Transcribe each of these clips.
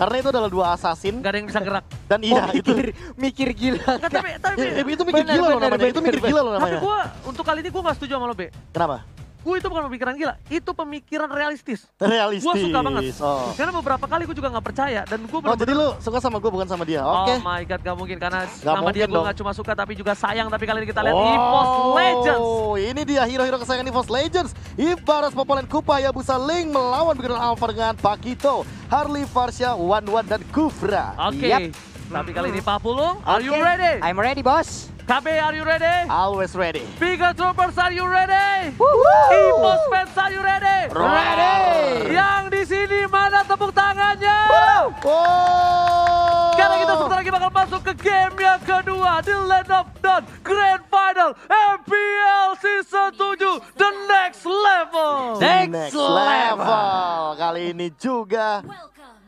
Karena itu adalah dua assassin. Gak ada yang bisa gerak. Dan iya itu. Mikir gila. Nggak, tapi Itu mikir gila loh namanya. Itu mikir gila loh tapi namanya. gue untuk kali ini gue gak setuju sama lo, Be. Kenapa? Gue itu bukan pemikiran gila, itu pemikiran realistis. Realistis. Gue suka banget. Oh. Karena beberapa kali gue juga gak percaya dan gue Oh jadi lu suka sama gue bukan sama dia? Oke. Oh my god, gak mungkin karena Gak nama dia mungkin gue dong. gak cuma suka tapi juga sayang. Tapi kali ini kita lihat EVOS Legends. Oh, ini dia hero-hero kesayangan EVOS Legends. Ibarat Popolen Kupa Hayabusa Link melawan Bigoran Alpha dengan Pakito, Harley, Farsha, Wan dan Kufra. Oke, Yap. tapi kali ini Pak Pulung, are you Oke, ready? I'm ready, bos. KB, are you ready? Always ready. Bigger Troopers, are you ready? EVOS fans, are you ready? Ready. Yang di sini mana tepuk tangannya? Oh. Karena kita sebentar lagi bakal masuk ke game yang kedua di Land of Dawn Grand Final MPL Season 7 The Next Level. Next level. Kali ini juga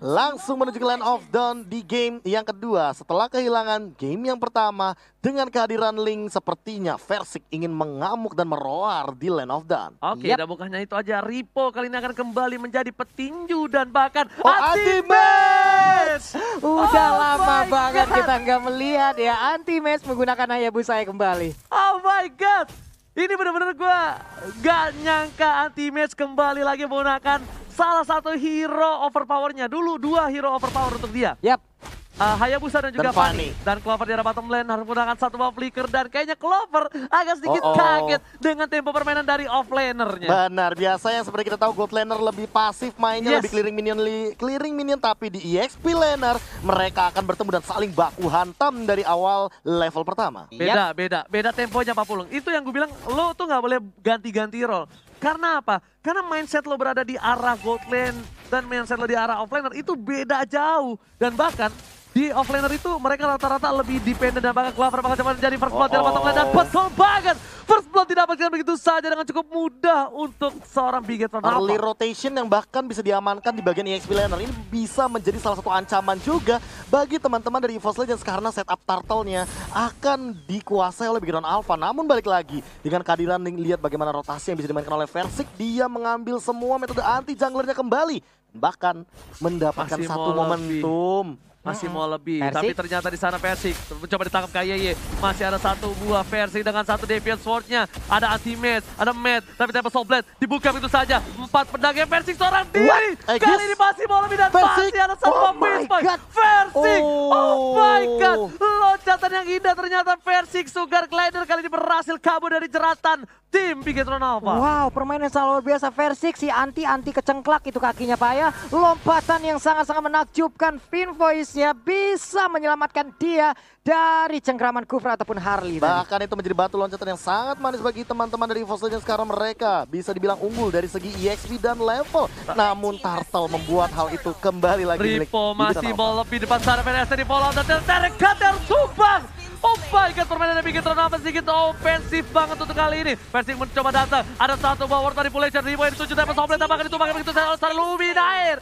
langsung menuju ke Land of Dawn di game yang kedua. Setelah kehilangan game yang pertama, dengan kehadiran Link sepertinya Versik ingin mengamuk dan meroar di Land of Dawn. Oke, Yap. dan bukannya itu aja, Ripo kali ini akan kembali menjadi petinju dan bahkan Anti-match! Udah Oh lama my banget God. kita nggak melihat ya anti-match menggunakan Hayabusa kembali. Oh my god, ini bener-bener gue gak nyangka Anti-Match kembali lagi menggunakan salah satu hero overpowernya. Dulu 2 hero overpower untuk dia. Yap. Hayabusa dan juga Dan Fanny. Fanny. Dan Clover di arah bottom lane harus menggunakan satu buff flicker. Dan kayaknya Clover agak sedikit Oh, oh. kaget dengan tempo permainan dari offlanernya. Benar, biasa yang seperti kita tahu gold laner lebih pasif mainnya, Yes. lebih clearing minion, tapi di EXP laner mereka akan bertemu dan saling baku hantam dari awal level pertama. Beda temponya Pak Pulung. Itu yang gue bilang, lo tuh gak boleh ganti-ganti role. Karena apa? Karena mindset lo berada di arah gold lane dan mindset lo di arah offlaner itu beda jauh. Dan bahkan di offlaner itu mereka rata-rata lebih dependent dan bahkan Clover bakal cepat menjadi first blood di arah bottom lane. Dan betul banget, first blood didapatkan begitu saja dengan cukup mudah untuk seorang Bigetron Early Alpha. rotation yang bahkan bisa diamankan di bagian EXP laner ini bisa menjadi salah satu ancaman juga bagi teman-teman dari EVOS Legends karena setup turtle-nya akan dikuasai oleh Bigetron Alpha. Namun balik lagi dengan kehadiran Link, lihat bagaimana rotasi yang bisa dimainkan oleh Versik, dia mengambil semua metode anti junglernya kembali, bahkan mendapatkan Masih satu mau lebih. momentum. Masih mau lebih, Versik. tapi ternyata di sana Versik mencoba ditangkap KYY. Masih ada satu buah Versik dengan satu Deviant Sword-nya. Ada Anti-Match, ada Matt, tapi Temple Soul Blade dibuka begitu saja. 4 pedang yang Versik seorang diri. Kali ini masih mau lebih dan Versik. masih ada satu Oh Fist my Fight. God. Versik, oh my god. Oh. Loncatan yang indah ternyata Versik Sugar Glider kali ini berhasil kabur dari jeratan tim Bigetron Alpha. Wow, permainan sangat luar biasa. Versik si anti kecengklak itu kakinya Pak ya. Lompatan yang sangat-sangat menakjubkan. Fin Voice-nya bisa menyelamatkan dia dari cengkraman Kufra ataupun Harley. tadi. Bahkan itu menjadi batu loncatan yang sangat manis bagi teman-teman dari EVOS Legends karena mereka bisa dibilang unggul dari segi EXP dan level. Namun Turtle membuat hal itu kembali lagi milik Ripo masih Bigetron Alpha. mau lebih depan sana PNST di follow dan Terek Kater Subang. Oh my god, permainan dari Bigetron Alpha sedikit ofensif banget untuk kali ini. Versik mencoba datang, ada satu buah ward manipulation, Ripo yang dituju dapat somblet, tambahkan itu begitu saja Luminair.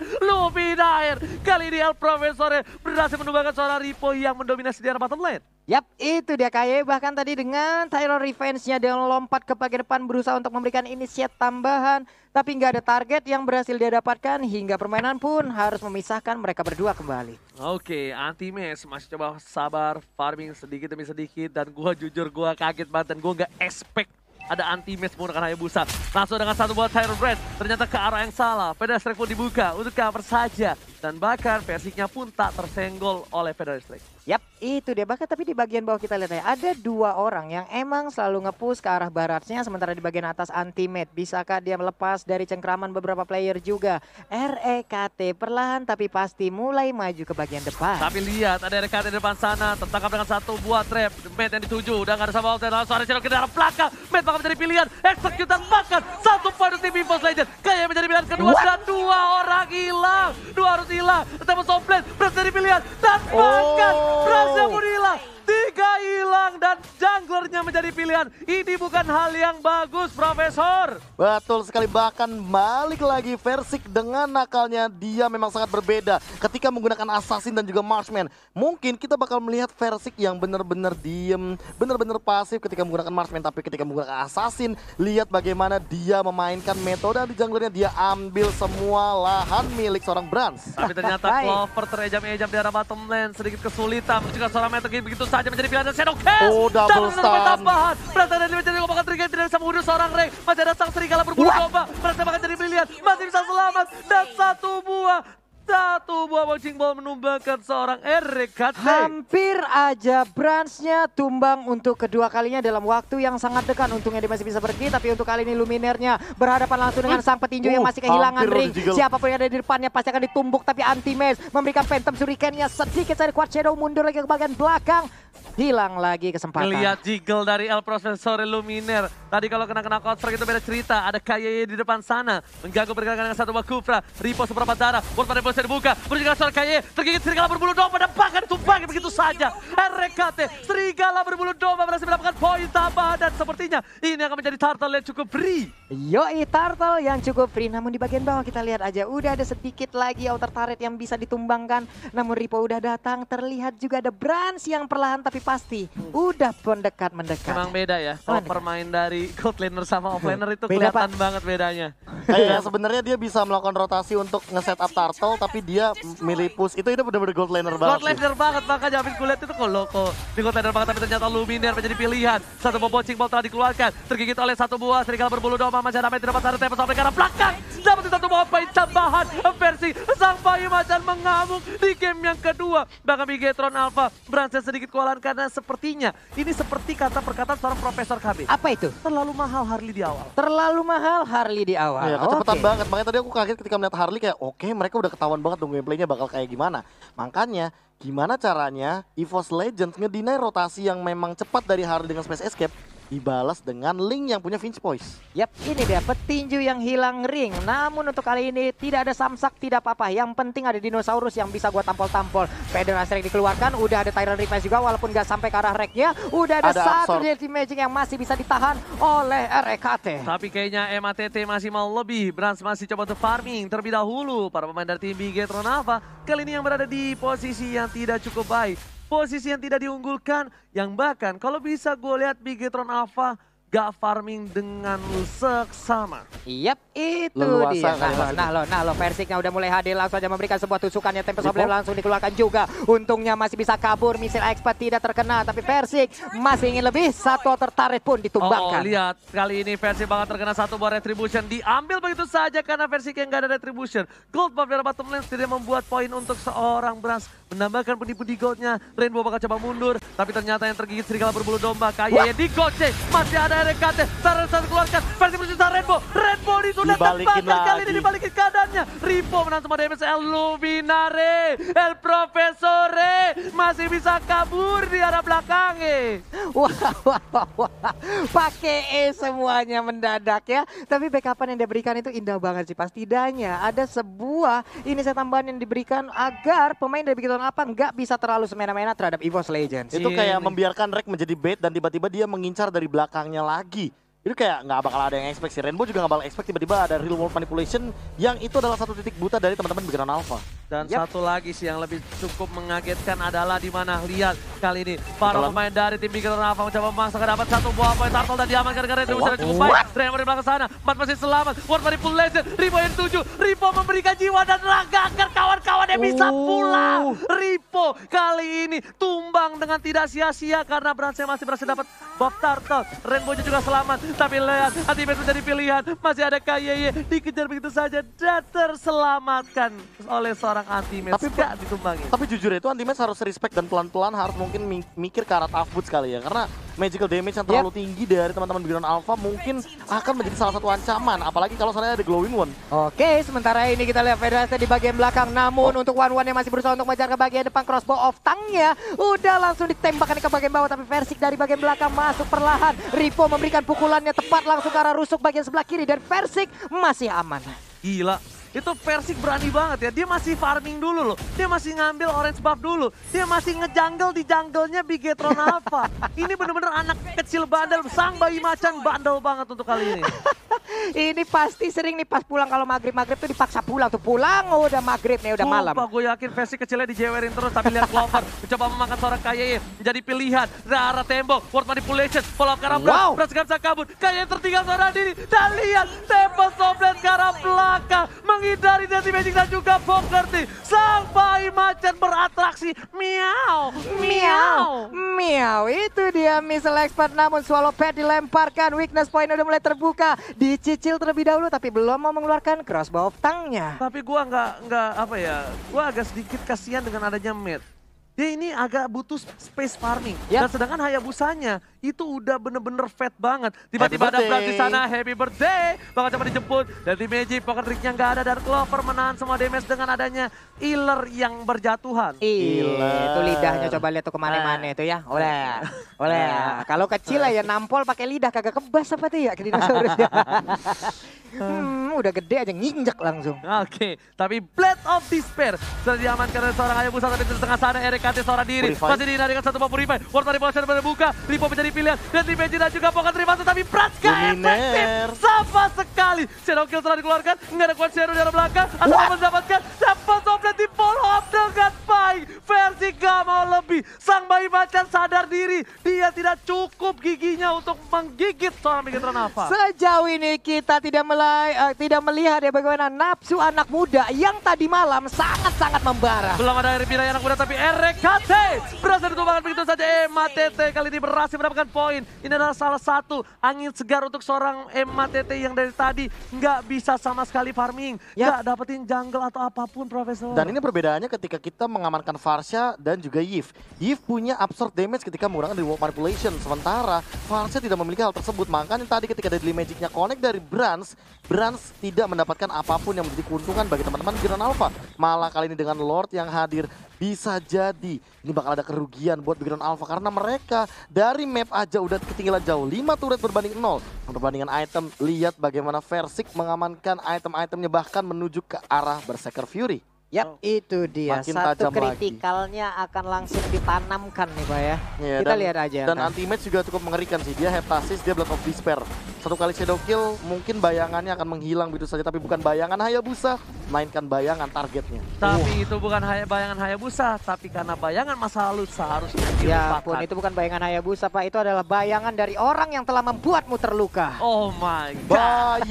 Kali ini El Profesor berhasil menumbangkan seorang Ripo yang mendominasi di arah bottom lane. Yap, itu dia KY. Bahkan tadi dengan Tyro Revenge-nya dia lompat ke bagian depan berusaha untuk memberikan initiate tambahan. Tapi nggak ada target yang berhasil dia dapatkan hingga permainan pun harus memisahkan mereka berdua kembali. Oke, Anti-Match masih coba sabar, farming sedikit demi sedikit. Dan gua jujur gua kaget banget dan gua nggak expect ada Anti-Match menggunakan Hayabusa. Langsung dengan satu buat Tyro Red, ternyata ke arah yang salah. Pedestrian pun dibuka untuk cover saja. Dan bahkan Versiknya pun tak tersenggol oleh Pedestrian. Yap, itu dia. Bahkan tapi di bagian bawah kita lihat ya, ada 2 orang yang emang selalu nge-push ke arah baratnya, sementara di bagian atas Anti-Match. Bisakah dia melepas dari cengkraman beberapa player juga? REKT perlahan tapi pasti mulai maju ke bagian depan. Tapi lihat ada RKT di depan sana, tertangkap dengan satu buah trap. Matt yang dituju, udah gak ada sama Walter, langsung ada Ciro ke dalam belakang. Matt bakal menjadi pilihan, executan makan. 1 poin untuk tim EVOS Legends. Kayak menjadi pilihan kedua dan 2 orang hilang. 2 harus hilang, Temple Soul Blade berhasil jadi pilihan. Dan bahkan berhasil pun hilang. 3 hilang. hilang dan junglernya menjadi pilihan. Ini bukan hal yang bagus, Profesor. Betul sekali, bahkan balik lagi Versik dengan nakalnya dia memang sangat berbeda ketika menggunakan Assassin dan juga Marksman. Mungkin kita bakal melihat Versik yang benar-benar diem, benar-benar pasif ketika menggunakan Marksman, tapi ketika menggunakan Assassin, lihat bagaimana dia memainkan metode di junglernya, dia ambil semua lahan milik seorang Brans. Tapi ternyata Clover terejam-ejam di arah bottom lane, sedikit kesulitan mencegah seorang Metal Gear begitu saja menjadi pilihan Shadow Cast. Oh, double stun. Tambahan. Berasa dari menjadi ngomongan trigger tidak bisa membunuh seorang Rey. Masih ada sang serigala berbulu domba. Berasa bahkan jadi pilihan, masih bisa selamat dan satu buah bouncing ball menumbangkan seorang RKT. Hampir aja Bransnya tumbang untuk kedua kalinya dalam waktu yang sangat dekat. Untungnya dia masih bisa pergi, tapi untuk kali ini Luminernya berhadapan langsung dengan sang petinju yang masih kehilangan ring. Siapapun yang ada di depannya pasti akan ditumbuk, tapi Anti-Mage memberikan Phantom Shuriken-nya sedikit saja. Quad Shadow mundur lagi ke bagian belakang. Hilang lagi kesempatan. Lihat jiggle dari El Profesor Luminer. Tadi kalau kena Cloudstrike itu beda cerita. Ada KYY di depan sana. Mengganggu pergerakan dengan satu buah Kufra. Ripo seberapa darah. World pada bisa dibuka. Berjaga seorang KYY. Tergigit serigala berbulu domba dan bahkan tumbang begitu saja. RKT serigala berbulu domba berhasil mendapatkan poin tambahan. Dan sepertinya ini akan menjadi turtle yang cukup free. Yoi, turtle yang cukup free. Namun di bagian bawah kita lihat aja. Udah ada sedikit lagi outer turret yang bisa ditumbangkan. Namun Ripo udah datang. Terlihat juga ada Brans yang perlahan tapi pasti udah mendekat. Memang beda ya, kalau permain dari gold laner sama offlaner itu Beda, kelihatan banget bedanya. Kayak sebenarnya dia bisa melakukan rotasi untuk nge-setup turtle, tapi dia milih push. Itu benar-benar gold laner banget. Gold laner banget, makanya habis gue lihat itu kok loko. Di gold laner banget, tapi ternyata Luminer menjadi pilihan. Satu buah bouncing ball telah dikeluarkan, tergigit oleh satu buah serigala berbulu domba. Masih ada main tidak ada tempat sampai ke arah belakang. Dapat satu buah poin tambahan. Versi sang bayi macan mengamuk di game yang kedua. Bahkan Bigetron Alpha berhasil sedikit kewalahan karena sepertinya ini seperti kata perkataan seorang Profesor KB. Apa itu? Terlalu mahal Harley di awal. Terlalu mahal Harley di awal. Iya, kecepatan banget. Makanya tadi aku kaget ketika melihat Harley kayak oke, mereka udah ketahuan banget dong gameplaynya bakal kayak gimana. Makanya gimana caranya EVOS Legends ngedinai rotasi yang memang cepat dari Harley dengan Space Escape dibalas dengan Link yang punya Finch Voice. Yap, ini dia petinju yang hilang ring. Namun untuk kali ini tidak ada samsak, tidak apa-apa. Yang penting ada dinosaurus yang bisa gua tampol-tampol. Federasi Rek dikeluarkan, udah ada Tyrant Revive juga walaupun gak sampai ke arah Reknya. Udah ada satu Dirty Magic yang masih bisa ditahan oleh RKT. Tapi kayaknya MATT masih mau lebih. Brans masih coba untuk farming terlebih dahulu. Para pemain dari tim Bigetron Alpha kali ini yang berada di posisi yang tidak cukup baik. Posisi yang tidak diunggulkan, yang bahkan kalau bisa gue lihat Bigetron Alpha gak farming dengan seksama. Yap, itu Leluasa dia. Nah lo, Versiknya udah mulai hadir, langsung aja memberikan sebuah tusukannya. Tempest of Blade langsung dikeluarkan juga. Untungnya masih bisa kabur, misil expert tidak terkena. Tapi Versik masih ingin lebih, satu tertarik pun ditumbangkan. Lihat, kali ini Versik bakal terkena satu buah Retribution. Diambil begitu saja karena Versik yang gak ada Retribution. Gold buff dari bottom lane tidak membuat poin untuk seorang Brans. Menambahkan pundi-pundi goldnya. Rainbow bakal coba mundur, tapi ternyata yang tergigit serigala berbulu domba. Kayaknya di gocek, masih ada RKT. Saran keluarkan, Versi bersisa Rainbow. Rainbow disudah terbakar kali ini, dibalikin keadaannya. Ripo menang semua damage. El Luminare, El Profesore masih bisa kabur di arah belakangnya. Wah. Pakai E semuanya mendadak ya. Tapi backupan yang diberikan itu indah banget sih. Setidaknya ada sebuah inisiatif tambahan yang diberikan agar pemain dari Bigetron Alpha nggak bisa terlalu semena-mena terhadap EVOS Legends. Itu kayak membiarkan Rek menjadi bait dan tiba-tiba dia mengincar dari belakangnya lagi. Itu kayak nggak bakal ada yang expect sih. Rainbow juga nggak bakal expect tiba-tiba ada real world manipulation yang itu adalah satu titik buta dari teman-teman Bigetron Alpha. Dan satu lagi sih yang lebih cukup mengagetkan adalah di mana lihat kali ini para pemain dari tim Bigetron Alpha mencoba memaksakan dapat satu buah poin turtle dan diamankan dengan Retribution cukup baik. Rainbow di belakang sana, Mat masih selamat. World manipulation, Ripo yang 7, Ripo memberikan jiwa dan raga agar kawan-kawannya bisa pulang. Ripo kali ini tumbang dengan tidak sia-sia karena Bransnya masih berhasil dapat buff turtle. Rainbow juga selamat, tapi lihat Anti-Mage menjadi pilihan. Masih ada KYY dikejar begitu saja dan terselamatkan oleh seorang Anti-Mage. Tapi gak ditumbangi. Tapi jujur itu Anti-Mage harus respect dan pelan-pelan harus mungkin mikir ke arah tough boots kali ya. Karena magical damage yang terlalu tinggi dari teman-teman Bigetron Alpha mungkin akan menjadi salah satu ancaman. Apalagi kalau sana ada Glowing One. Oke, sementara ini kita lihat Federasi di bagian belakang. Namun untuk One yang masih berusaha untuk mengejar ke bagian depan, crossbow off tangnya udah langsung ditembakkan ke bagian bawah. Tapi Versik dari bagian belakang masuk perlahan. Ripo memberikan pukulannya tepat langsung ke arah rusuk bagian sebelah kiri. Dan Versik masih aman. Gila, Itu Persik berani banget ya. Dia masih farming dulu loh. Dia masih ngambil orange buff dulu. Dia masih ngejungle di jungle-nya Bigetron Alpha. Ini bener-bener anak kecil bandel. Sang bayi macan bandel banget untuk kali ini. Ini pasti sering nih pas pulang kalau maghrib-maghrib tuh dipaksa pulang tuh. Pulang udah maghrib nih, udah malam. Sumpah gue yakin Persik kecilnya dijewerin terus. Tapi lihat Clover mencoba memakan seorang KYE. Menjadi pilihan. Rara tembok. Word manipulation. Follow ke arah belakang. Beras gak bisa kabur. KYE tertinggal seorang diri. Dan lihat tempo Soblet ke arah belakang. Menghindari Dirty Magic dan juga Fogerty. Sang bayi macan beratraksi. Miau. Miau. Miau, itu dia missile expert namun swallow pad dilemparkan. Weakness point udah mulai terbuka. Dicicil terlebih dahulu tapi belum mau mengeluarkan crossbow of tongue-nya. Tapi gua nggak apa ya, gua agak sedikit kasihan dengan adanya mid. Dia ini agak butuh space farming. Dan sedangkan Hayabusanya itu udah bener-bener fat banget. Tiba-tiba ada Brad di sana, happy birthday. Bakal coba dijemput. Dan di Magic, pocket tricknya nggak ada. Dan Clover menahan semua damage dengan adanya Healer yang berjatuhan. Itu lidahnya coba lihat tuh kemana-mana itu ya. Oleh. Kalau kecil ya nampol pakai lidah kagak kebas apa tuh ya ke dinosaurusnya. Udah gede aja nginjek langsung. Oke, tapi Blade of Despair sudah diamankan oleh seorang Hayabusa, tapi di tengah sana RKT seorang diri. Masih dihindari dengan satu buah Purify. World Manipulation berbuka, Ripo menjadi pilihan. Dan di Magic dan juga Pocket Trick masuk, tapi Praska efektif sama sekali. Shadow Kill telah dikeluarkan, nggak ada kuat Shadow di arah belakang. Atau mendapatkan Tempo Soblet di follow up dengan baik. Versi gak mau lebih. Sang bayi macan sadar diri. Dia tidak cukup giginya untuk menggigit seorang Bigetron Alpha. Sejauh ini kita tidak melihat ya bagaimana nafsu anak muda yang tadi malam sangat-sangat membara. Belum ada Nilai anak muda tapi RKT berhasil ditumbangkan begitu saja. MATT kali ini berhasil mendapatkan poin. Ini adalah salah satu angin segar untuk seorang MATT yang dari tadi nggak bisa sama sekali farming. Nggak dapetin jungle atau apapun, Profesor. Dan ini perbedaannya ketika kita mengamankan Varsha dan juga Yves. Yves punya absorb damage ketika menggunakan reward manipulation. Sementara Varsha tidak memiliki hal tersebut. Makanya tadi ketika Deadly Magic-nya connect dari Brans tidak mendapatkan apapun yang menjadi keuntungan bagi teman-teman Bigetron Alpha. Malah kali ini dengan Lord yang hadir, bisa jadi ini bakal ada kerugian buat Bigetron Alpha karena mereka dari map aja udah ketinggalan jauh. 5 turret berbanding 0. Perbandingan item, lihat bagaimana Versik mengamankan item-itemnya bahkan menuju ke arah Berserker Fury. Itu dia. Makin satu tajam kritikalnya akan langsung ditanamkan nih Pak ya. Kita lihat aja. Dan anti-match juga cukup mengerikan sih. Dia Heptasis, dia Blood of Despair. Satu kali Shadow Kill mungkin bayangannya akan menghilang begitu saja. Tapi bukan bayangan Hayabusa, mainkan bayangan targetnya. Tapi itu bukan bayangan Hayabusa, tapi karena bayangan masa lalu seharusnya Ya dilupakan. pun itu bukan bayangan Hayabusa Pak, itu adalah bayangan dari orang yang telah membuatmu terluka. Oh my god.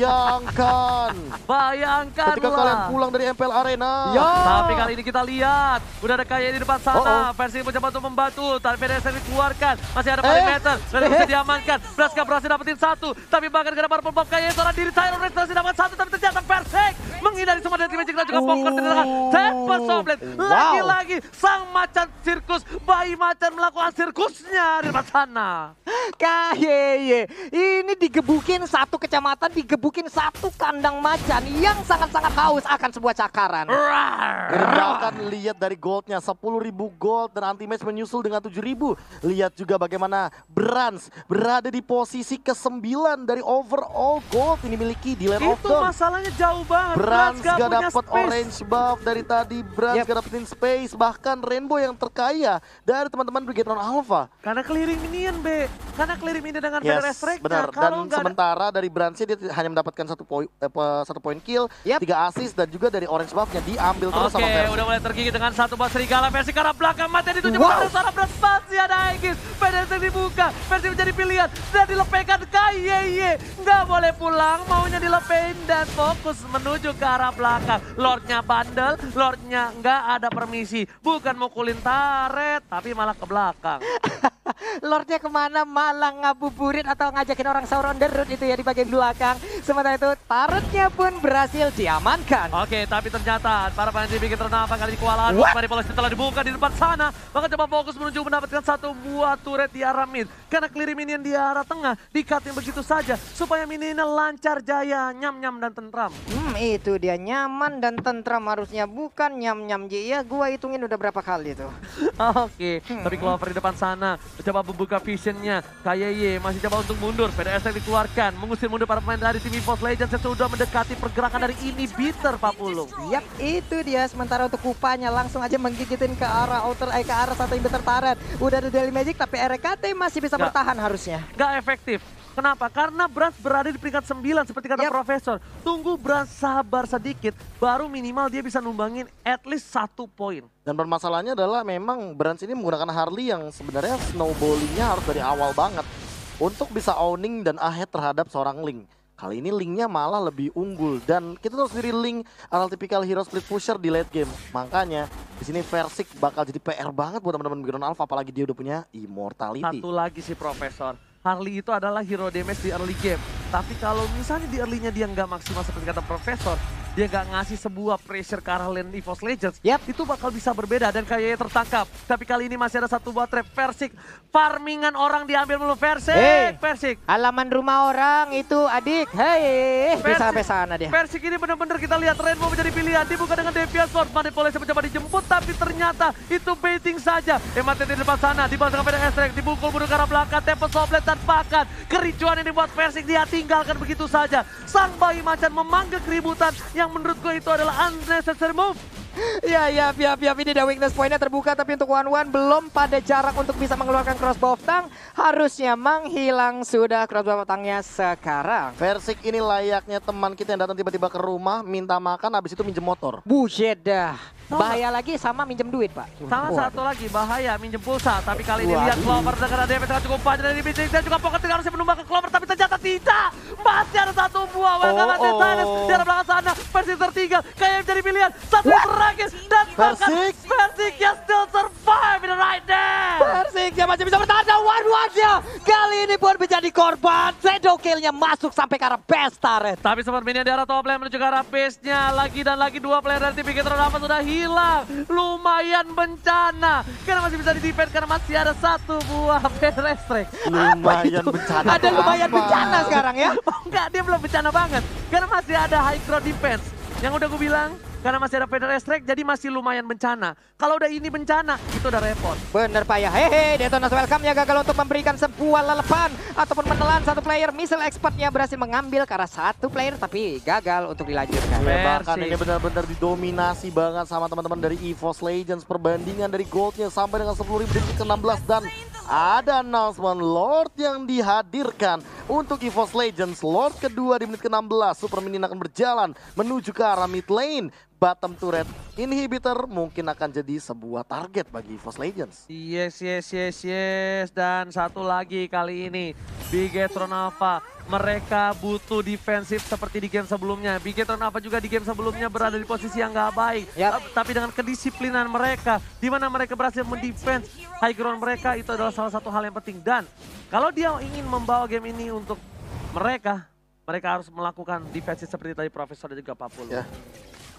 Bayangkan Ketika kalian pulang dari MPL Arena. Tapi kali ini kita lihat, udah ada KYE di depan sana. Versi mencoba untuk membantu, tapi PDS dikeluarkan. Masih ada perimeter, dan bisa diamankan. Braska berhasil dapetin satu, tapi bahkan ke depan pop KYE seorang diri Tyron Rex berhasil dapat satu, tapi ternyata Persik menghindari semua dari Magic dan juga Poker di tengah. Tempo Soblet, lagi-lagi sang macan sirkus, bayi macan melakukan sirkusnya di depan sana. KYE, ini digebukin satu kecamatan, digebukin satu kandang macan yang sangat-sangat haus akan sebuah cakaran. Bahkan lihat dari goldnya 10.000 gold dan anti-match menyusul dengan 7.000. Lihat juga bagaimana Brans berada di posisi ke-9 dari overall gold ini miliki di Land of Itu Dawn. masalahnya jauh banget. Brans gak punya dapet space. orange buff dari tadi. Brans gak dapetin space. Bahkan Rainbow yang terkaya dari teman-teman Bigetron Alpha. Karena clearing minion, B. Karena clearing minion dengan Feather Strike. Benar. Dan sementara dari Bransnya dia hanya mendapatkan satu poin kill, 3 assist dan juga dari orange buffnya diambil terus sama Versi. Udah mulai tergigit dengan satu buah serigala. Versi ke arah belakang, mati ditunjuk pada seorang Brans. Masih ada Aegis. Feather dibuka. Versi menjadi pilihan. Dan dilepehkan KYE. Nggak boleh pulang, maunya dilepehin dan fokus menuju ke arah belakang. Lordnya bandel, Lordnya nggak ada permisi. Bukan mukulin taret, tapi malah ke belakang. Lordnya kemana malah ngabuburit atau ngajakin orang Sauron derut itu ya di bagian belakang. Sementara itu turretnya pun berhasil diamankan. Oke, tapi ternyata para pemain Bigetron Alpha kali kewalahan. Manipulasi telah dibuka di depan sana. Maka coba fokus menuju mendapatkan satu buah turret di arah mid. Karena clear minion di arah tengah, di-cutting begitu saja supaya minionnya lancar jaya, nyam-nyam dan tentram. Itu dia nyaman dan tentram harusnya, bukan nyam-nyam. Ya gua hitungin udah berapa kali tuh. Oke, tapi Clover di depan sana coba membuka visionnya. KYY masih coba untuk mundur. PDS dikeluarkan, mengusir mundur para pemain dari tim EVOS Legends yang sudah mendekati pergerakan dari inhibitor Pak Pulung. Yap, itu dia. Sementara untuk Kupanya langsung aja menggigitin ke arah ke arah satu inhibitor turret. Udah ada Daily Magic tapi RKT masih bisa bertahan harusnya. Gak efektif. Kenapa? Karena Brans berada di peringkat 9 seperti kata Profesor. Tunggu Brans sabar sedikit, baru minimal dia bisa numbangin at least 1 poin. Dan permasalahannya adalah memang Brans ini menggunakan Harley yang sebenarnya snowballingnya harus dari awal banget. Untuk bisa owning dan ahead terhadap seorang Link. Kali ini Linknya malah lebih unggul. Dan kita tahu sendiri Link adalah tipikal hero split pusher di late game. Makanya di sini Versik bakal jadi PR banget buat teman-teman Background Alpha. Apalagi dia udah punya Immortality. Satu lagi sih Profesor. Harley itu adalah hero damage di early game. Tapi kalau misalnya di early-nya dia nggak maksimal seperti kata Profesor, dia nggak ngasih sebuah pressure ke arah lane EVOS Legends, itu bakal bisa berbeda dan kayaknya tertangkap. Tapi kali ini masih ada satu buat trap. Versik, farmingan orang diambil mulu. Versik. Halaman rumah orang itu adik. Hei, bisa sampai sana dia. Versik ini benar-benar kita lihat Rainbow menjadi pilihan. Dibuka dengan Devious Sword. Manipulasi mencoba dijemput tapi ternyata itu baiting saja. MATT di depan sana, dibalas dengan PDS Strike, dibukul mundur ke arah belakang, Tempest Soblet dan bahkan kericuan ini buat Versik dia tinggalkan begitu saja. Sang bayi macan memanggil keributan yang menurutku itu adalah unnecessary move. Ya, ini ada weakness point-nya terbuka tapi untuk One belum pada jarak untuk bisa mengeluarkan crossbow of tongue. Harusnya menghilang sudah crossbow of tongue-nya sekarang. Versik ini layaknya teman kita yang datang tiba-tiba ke rumah, minta makan, habis itu minjem motor. Buset dah. Bahaya lagi sama minjem duit, Pak. Sama satu lagi bahaya minjem pulsa. Tapi kali ini lihat Clover dengan damage yang cukup banyak dari Bijik dan juga Pocket harusnya menumbang ke Clover. Tapi ternyata tidak. Masih ada satu buah. Welcome di arah belakang sana. Versik tertinggal. Kayak menjadi pilihan. Satu yang terakhir. Dan bahkan Versik yang still survive in the right there. Versik dia masih bisa bertahan dan One-nya kali ini pun menjadi korban. Shadow kill-nya masuk sampai ke arah base turret. Tapi sempat minion di arah top lane menuju ke arah base-nya. Lagi dan lagi dua player dari tim Bigetron Alpha sudah hilang. Lumayan bencana. Karena masih bisa di-defend karena masih ada satu buah PDS Strike. Lumayan bencana. Ada lumayan bencana sekarang ya. Oh enggak, dia belum bencana banget. Karena masih ada high ground defense. Yang udah gue bilang, karena masih ada PDS Strike jadi masih lumayan bencana. Kalau udah ini bencana, itu udah repot. Bener Pak ya. Hehe, Detonas welcome-nya gagal untuk memberikan sebuah lelepan ataupun menelan satu player. Missile expertnya berhasil mengambil ke arah satu player tapi gagal untuk dilanjutkan. Ya, bahkan ini benar-benar didominasi banget sama teman-teman dari EVOS Legends. Perbandingan dari goldnya sampai dengan 10.000 detik ke-16 dan ada announcement Lord yang dihadirkan untuk EVOS Legends. Lord kedua di menit ke-16. Super Minion akan berjalan menuju ke arah mid lane. Bottom turret inhibitor mungkin akan jadi sebuah target bagi EVOS Legends. Yes. Dan satu lagi kali ini Bigetron Alpha. Mereka butuh defensif seperti di game sebelumnya. Bigetron Alpha juga di game sebelumnya berada di posisi yang gak baik. Tapi dengan kedisiplinan mereka, di mana mereka berhasil mendefense high ground mereka, itu adalah salah satu hal yang penting. Dan kalau dia ingin membawa game ini untuk mereka harus melakukan defensif seperti tadi Profesor dan juga Pak Pulung. Ya.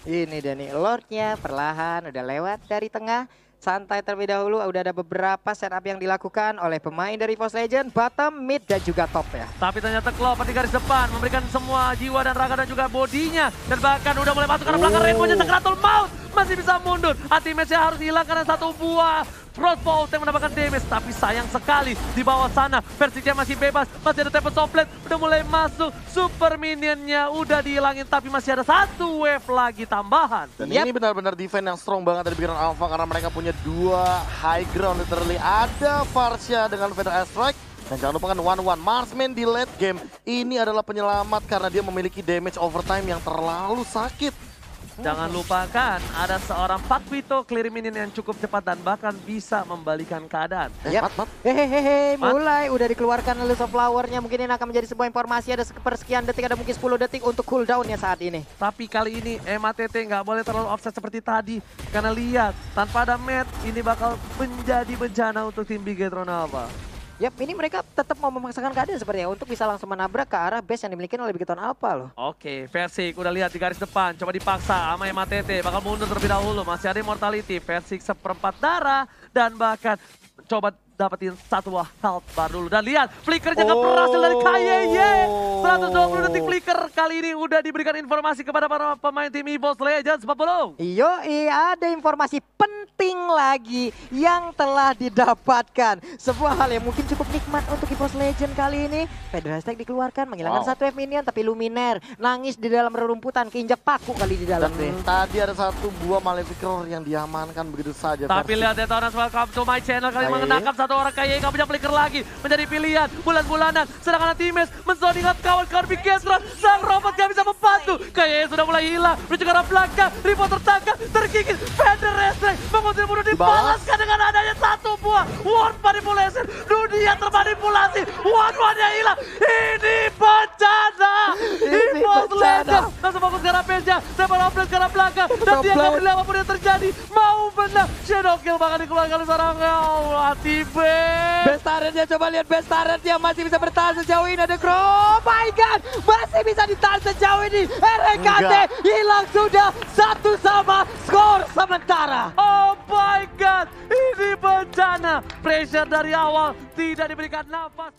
Ini Dani, Lordnya perlahan udah lewat dari tengah. Santai terlebih dahulu, udah ada beberapa setup yang dilakukan oleh pemain dari EVOS Legends, bottom, mid, dan juga top ya. Tapi ternyata Clover di garis depan, memberikan semua jiwa dan raga dan juga bodinya. Dan bahkan udah mulai masuk ke belakang Rainbow-nya Sakratul Maut. Masih bisa mundur, ultimate-nya harus hilang karena satu buah crossbow yang mendapatkan damage. Tapi sayang sekali di bawah sana, Versiknya masih bebas, masih ada Tempest Soblet. Udah mulai masuk, super minionnya udah dihilangin. Tapi masih ada satu wave lagi tambahan. Dan ini benar-benar defense yang strong banget dari Bigetron Alpha karena mereka punya dua high ground literally. Ada Varsha dengan Feather Strike. Dan jangan lupakan One Marksman di late game. Ini adalah penyelamat karena dia memiliki damage overtime yang terlalu sakit. Jangan lupakan ada seorang Pak Vito clear minion yang cukup cepat dan bahkan bisa membalikan keadaan. Mat. Hehehe, mulai udah dikeluarkan List of Flower-nya. Mungkin ini akan menjadi sebuah informasi, ada sepersekian detik, ada mungkin 10 detik untuk cooldown-nya saat ini. Tapi kali ini MATT nggak boleh terlalu offset seperti tadi. Karena lihat, tanpa ada Matt, ini bakal menjadi bencana untuk tim Bigetron Alpha. Yap, ini mereka tetap mau memaksakan keadaan sepertinya untuk bisa langsung menabrak ke arah base yang dimiliki oleh Bigetron Alpha loh. Oke, Versik udah lihat di garis depan, coba dipaksa sama MATT, bakal mundur terlebih dahulu, masih ada Immortality, Versik seperempat darah, dan bahkan coba dapetin satu health bar dulu. Dan lihat, flickernya nggak berhasil dari KYY. 120 detik flicker kali ini udah diberikan informasi kepada para pemain tim EVOS Legends, Papolo. Ada informasi penting lagi yang telah didapatkan. Sebuah hal yang mungkin cukup nikmat untuk EVOS Legends kali ini. Federastek dikeluarkan, menghilangkan satu F minion, tapi Luminaire nangis di dalam rerumputan, keinjak paku kali di dalam. Dan tadi ada satu buah Maleficor yang diamankan begitu saja. Tapi lihat Detonas, welcome to my channel. Kali mengenangkap satu orang KYY, nggak punya flicker lagi. Menjadi pilihan bulan-bulanan. Sedangkan Times mensodingat kawan-kawan Bigetron. Sang robot gak bisa membantu. KYY sudah mulai hilang. Menuju ke arah belakang. Rivo tertangkap, terkikis. Federastek mengunci bunuh dibalaskan dengan adanya satu buah Ward Manipulation. Dunia termanipulasi. Ward-wardnya hilang. Ini bencana. EVOS Legends langsung fokus ke arah bench-nya. Tembak offlane ke arah belakang. Dan dia nggak peduli apapun yang terjadi. Mau menang. Shadow Kill bahkan dikeluarkan oleh seorang Atibe. Best turret-nya, coba lihat best turret-nya masih bisa bertahan sejauh ini. Ada Crow, oh my god, masih bisa ditahan sejauh ini. RKT hilang sudah, 1-1 skor sementara. Oh my god, ini bencana. Pressure dari awal tidak diberikan nafas.